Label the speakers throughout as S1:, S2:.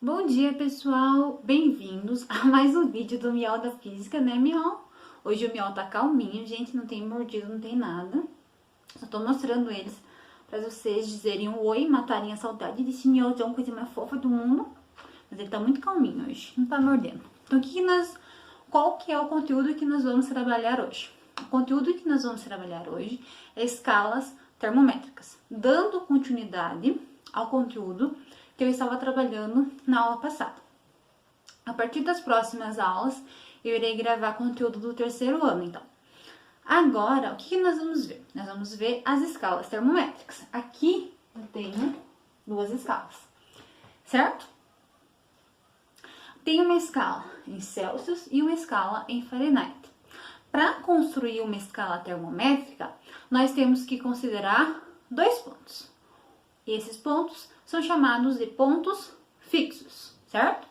S1: Bom dia, pessoal! Bem-vindos a mais um vídeo do Miau da Física, né, Miau? Hoje o Miau tá calminho, gente, não tem mordido, não tem nada. Só tô mostrando eles pra vocês dizerem um oi, matarem a saudade desse Miauzão, coisa mais fofa do mundo. Mas ele tá muito calminho hoje, não tá mordendo. Então, qual que é o conteúdo que nós vamos trabalhar hoje? O conteúdo que nós vamos trabalhar hoje é escalas termométricas, dando continuidade ao conteúdo que eu estava trabalhando na aula passada. A partir das próximas aulas, eu irei gravar conteúdo do terceiro ano, então. Agora, o que nós vamos ver? Nós vamos ver as escalas termométricas. Aqui eu tenho duas escalas, certo? Tem uma escala em Celsius e uma escala em Fahrenheit. Para construir uma escala termométrica, nós temos que considerar dois pontos. Esses pontos são chamados de pontos fixos, certo?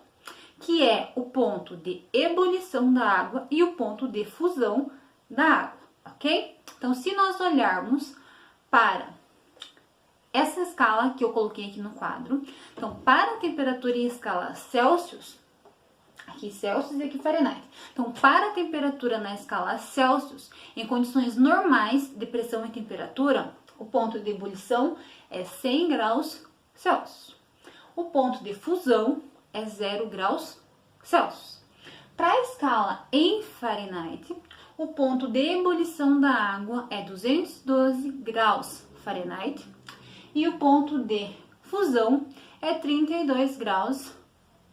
S1: Que é o ponto de ebulição da água e o ponto de fusão da água, ok? Então, se nós olharmos para essa escala que eu coloquei aqui no quadro, então, para a temperatura em escala Celsius, aqui Celsius e aqui Fahrenheit. Então, para a temperatura na escala Celsius, em condições normais de pressão e temperatura, o ponto de ebulição é 100 graus Celsius. O ponto de fusão é 0 graus Celsius. Para a escala em Fahrenheit, o ponto de ebulição da água é 212 graus Fahrenheit e o ponto de fusão é 32 graus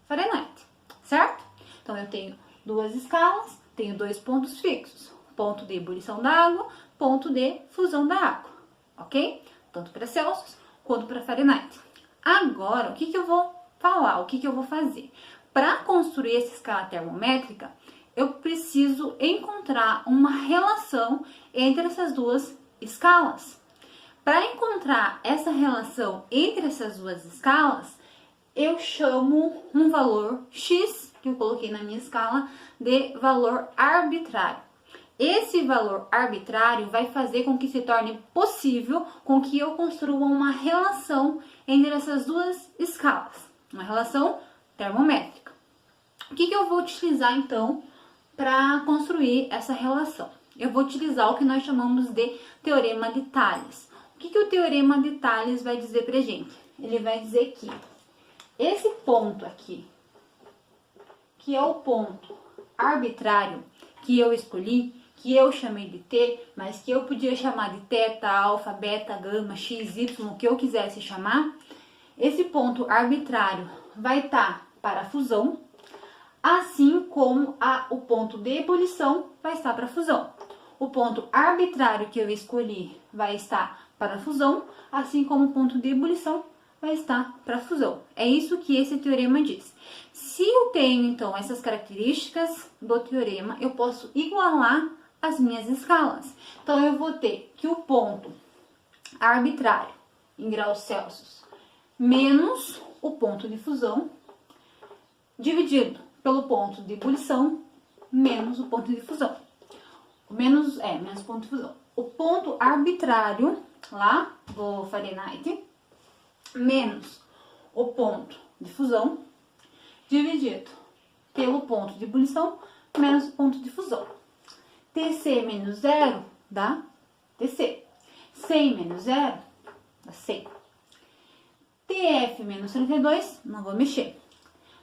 S1: Fahrenheit, certo? Então, eu tenho duas escalas, tenho dois pontos fixos, ponto de ebulição da água, ponto de fusão da água, ok? Tanto para Celsius quanto para Fahrenheit. Agora, o que eu vou falar, o que eu vou fazer? Para construir essa escala termométrica, eu preciso encontrar uma relação entre essas duas escalas. Para encontrar essa relação entre essas duas escalas, eu chamo um valor X, que eu coloquei na minha escala, de valor arbitrário. Esse valor arbitrário vai fazer com que se torne possível com que eu construa uma relação entre essas duas escalas, uma relação termométrica. O que eu vou utilizar, então, para construir essa relação? Eu vou utilizar o que nós chamamos de Teorema de Thales. O que o Teorema de Thales vai dizer para a gente? Ele vai dizer que esse ponto aqui, que é o ponto arbitrário que eu escolhi, que eu chamei de T, mas que eu podia chamar de teta, alfa, beta, gama, x, y, o que eu quisesse chamar, esse ponto arbitrário vai estar para a fusão, assim como o ponto de ebulição vai estar para a fusão. O ponto arbitrário que eu escolhi vai estar para a fusão, assim como o ponto de ebulição vai estar para a fusão. É isso que esse teorema diz. Se eu tenho, então, essas características do teorema, eu posso igualar as minhas escalas. Então, eu vou ter que o ponto arbitrário em graus Celsius menos o ponto de fusão dividido pelo ponto de ebulição menos o ponto de fusão. Menos o ponto de fusão. O ponto arbitrário lá do Fahrenheit menos o ponto de fusão dividido pelo ponto de ebulição menos o ponto de fusão. TC menos 0 dá TC. 100 menos 0 dá 100. TF menos 32, não vou mexer.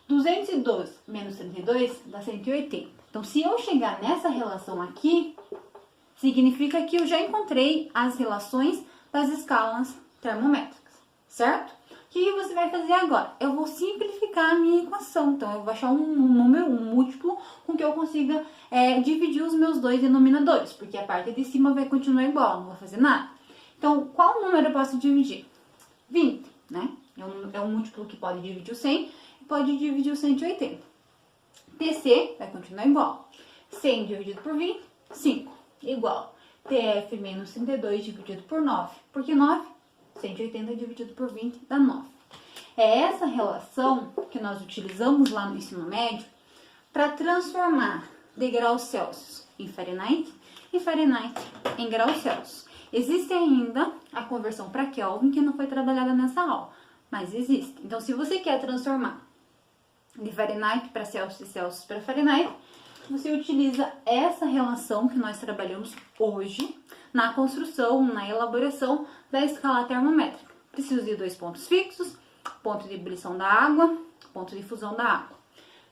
S1: 212 menos 32 dá 180. Então, se eu chegar nessa relação aqui, significa que eu já encontrei as relações das escalas termométricas, certo? O que você vai fazer agora? Eu vou simplificar a minha equação. Então, eu vou achar um número, um múltiplo, com que eu consiga dividir os meus dois denominadores, porque a parte de cima vai continuar igual, não vou fazer nada. Então, qual número eu posso dividir? 20, né? É um múltiplo que pode dividir o 100 e pode dividir o 180. TC vai continuar igual. 100 dividido por 20, 5, igual. TF menos 32 dividido por 9, porque 9, 180 dividido por 20 dá 9. É essa relação que nós utilizamos lá no ensino médio para transformar de graus Celsius em Fahrenheit e Fahrenheit em graus Celsius. Existe ainda a conversão para Kelvin que não foi trabalhada nessa aula, mas existe. Então, se você quer transformar de Fahrenheit para Celsius e Celsius para Fahrenheit, você utiliza essa relação que nós trabalhamos hoje na construção, na elaboração da escala termométrica. Preciso de 2 pontos fixos, ponto de ebulição da água, ponto de fusão da água.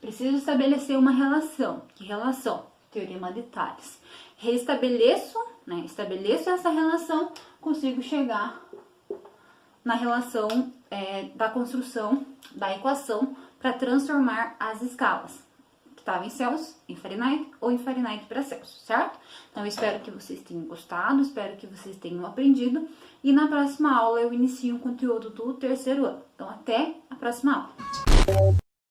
S1: Preciso estabelecer uma relação. Que relação? Teorema de Thales. Restabeleço, estabeleço essa relação, consigo chegar na relação da construção da equação para transformar as escalas que estavam em Celsius, em Fahrenheit ou em Fahrenheit para Celsius, certo? Então, eu espero que vocês tenham gostado, espero que vocês tenham aprendido e na próxima aula eu inicio o conteúdo do terceiro ano. Então, até a próxima aula.